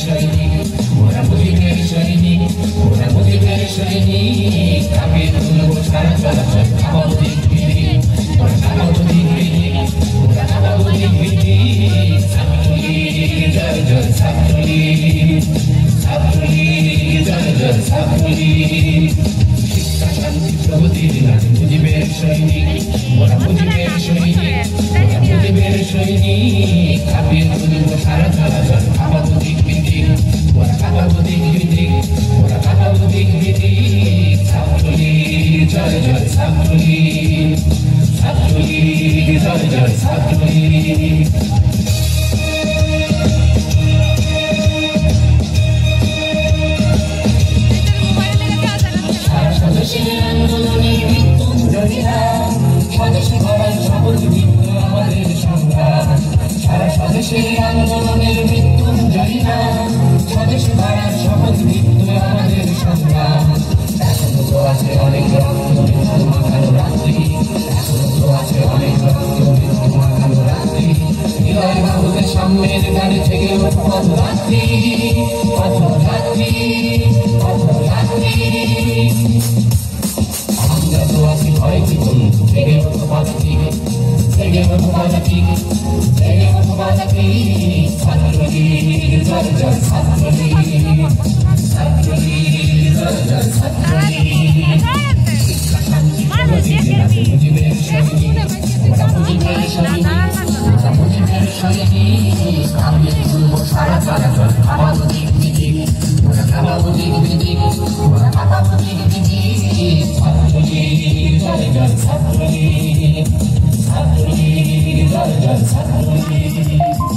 সৈনিক ওরা মুজিবের সৈনিক ওরা মুজিবের সৈনিক কাপে তুলব সারা চলাচল খাবাব দিক বিদিক ওরা খাবাব দিক বিদিক ওরা খাবাব দিক বিদিক ছাত্রলীগ জয় জয় ছাত্রলীগ ছাত্রলীগ জয় জয় ছাত্রলীগ শিক্ষা শান্তি প্রগতির নামে মুজিবের সৈনিক ওরা মুজিবের সৈনিক ওরা মুজিবের সৈনিক কাপে তুলব সারা চলাচল খাবাব দিক বিদিক ওরা খাবাব দিক বিদিক ওরা খাবাব দিক বিদিক ছাত্রলীগ জয় জয় ছাত্রলীগ ছাত্রলীগ জয় জয় ছাত্রলীগ আন্দোলনের মৃত্যুঞ্জয়ীরা স্বদেশে গড়ার শপথ বিদ্য আমাদের সংগ্রাম সারা স্বদেশে আন্দোলনের মৃত্যুঞ্জয়ীরা স্বদেশে গড়ার শপথ বিদ্য আমাদের সংগ্রাম এখনো তো আছে অনেক রক্ত মাখানো রাত্রি এখনো তো আছে অনেক রক্ত মাখানো রাত্রি হৃদয় বাহুদের সামনের গাড়ি থেকে পথ রাত্রি পথ রাত্রি পথ রাত্রি হয়তো বন্ধু জেগে ওঠো পদাতিক জেগে ওঠো পদাতিক জেগে ওঠো পদাতিক ছাত্রলীগ জয় জয় ছাত্রলীগ ছাত্রলীগ জয় জয় ছাত্রলীগ শিক্ষা শান্তি প্রগতির নামে মুজিবের সৈনিক ওরা মুজিবের সৈনিক ওরা মুজিবের সৈনিক আমি তুলব সারা চলাচল খাবাব দিক বিদিক ওরা খাবাব দিক বিদিক ওরা খাবাব দিক বিদিক ছাত্রলীগ জয় জয় ছাত্রলীগ ছাত্রলীগ জয় জয় ছাত্রলীগ